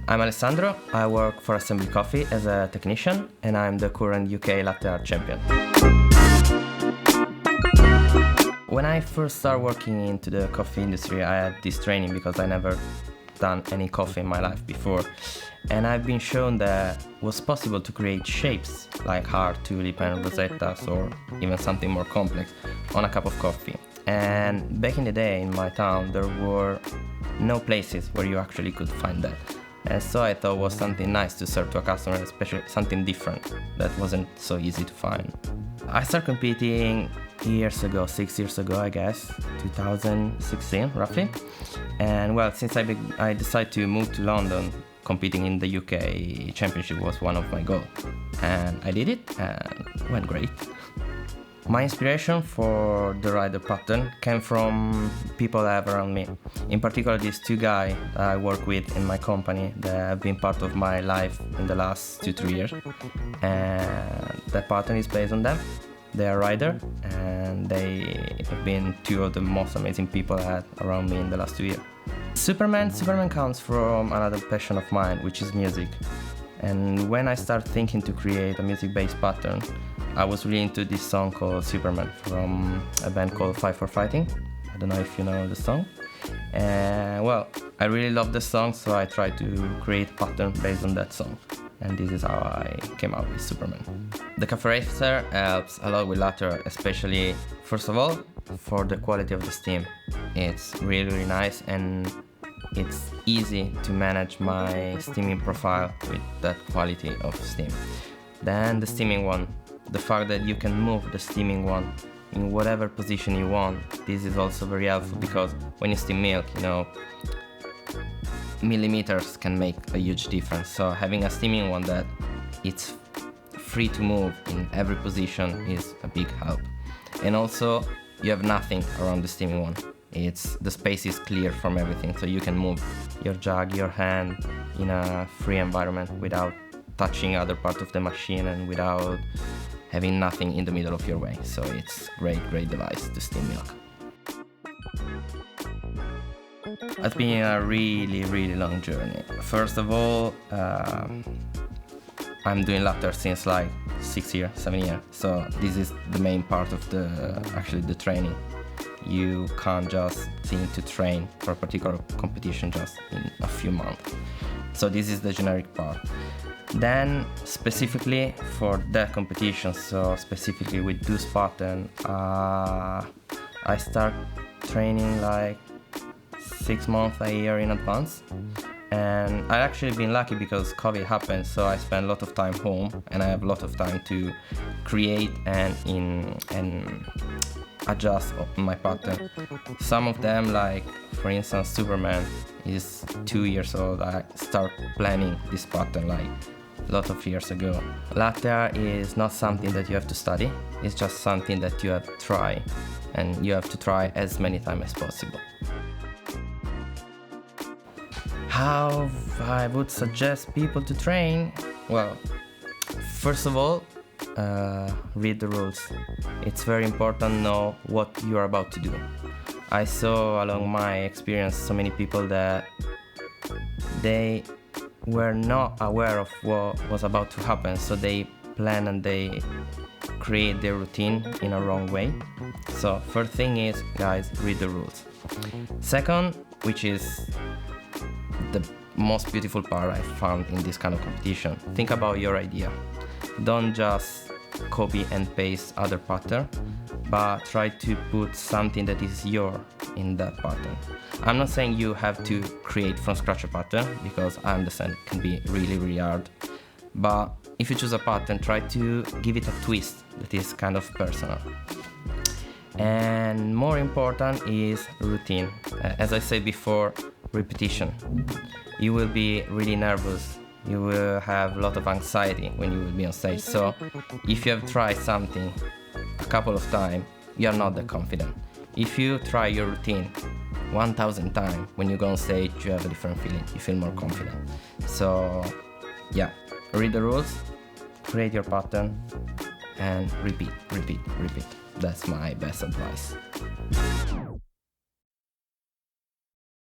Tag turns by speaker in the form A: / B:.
A: I'm Alessandro. I work for Assembly Coffee as a technician, and I'm the current UK Latte Art Champion. When I first started working into the coffee industry, I had this training because I never done any coffee in my life before. And I've been shown that it was possible to create shapes like heart, tulip and rosettas, or even something more complex on a cup of coffee. And back in the day in my town, there were no places where you actually could find that. And so I thought it was something nice to serve to a customer, especially something different that wasn't so easy to find. I started competing years ago, 6 years ago, I guess, 2016 roughly. And well, since I decided to move to London, competing in the UK Championship was one of my goals. And I did it and it went great. My inspiration for the rider pattern came from people I have around me. In particular, these two guys I work with in my company that have been part of my life in the last 2-3 years. And that pattern is based on them. They are rider and they have been two of the most amazing people I had around me in the last 2 years. Superman comes from another passion of mine, which is music. And when I started thinking to create a music-based pattern, I was really into this song called Superman from a band called Fight for Fighting. I don't know if you know the song. And well, I really love the song, so I tried to create a pattern based on that song. And this is how I came out with Superman. The cafe racer helps a lot with latte art, especially, first of all, for the quality of the steam. It's really nice and it's easy to manage my steaming profile with that quality of steam. Then the steaming one. The fact that you can move the steaming one in whatever position you want, this is also very helpful because when you steam milk, millimeters can make a huge difference. So having a steaming one that it's free to move in every position is a big help. And also you have nothing around the steaming one. The space is clear from everything, so you can move your jug, your hand in a free environment without touching other parts of the machine and without having nothing in the middle of your way. So it's great device to steam milk. It's been a really long journey. First of all, I'm doing latte art since like 7 years. So this is the main part of the training. You can't just seem to train for a particular competition just in a few months. So this is the generic part. Then specifically for that competition, so specifically with this pattern, I start training like 6 months, a year in advance. And I've actually been lucky because COVID happened, so I spent a lot of time home and I have a lot of time to create and adjust my pattern. Some of them, like for instance Superman, is 2 years old. I start planning this pattern like a lot of years ago. Latte art is not something that you have to study, it's just something that you have to try, and you have to try as many times as possible. How I would suggest people to train? Well, first of all, read the rules. It's very important to know what you are about to do. I saw along my experience so many people that they were not aware of what was about to happen, so they plan and they create their routine in a wrong way. So first thing is, guys, read the rules. Second, which is the most beautiful part I found in this kind of competition, think about your idea. Don't just copy and paste other pattern, but try to put something that is your in that pattern. I'm not saying you have to create from scratch a pattern, because I understand it can be really hard, but if you choose a pattern, try to give it a twist that is kind of personal. And more important is routine. As I said before, repetition. You will be really nervous, you will have a lot of anxiety when you will be on stage. So if you have tried something a couple of times, you are not that confident. If you try your routine 1,000 times, when you go on stage, you have a different feeling, you feel more confident. So yeah, read the rules, create your pattern, and repeat. That's my best advice.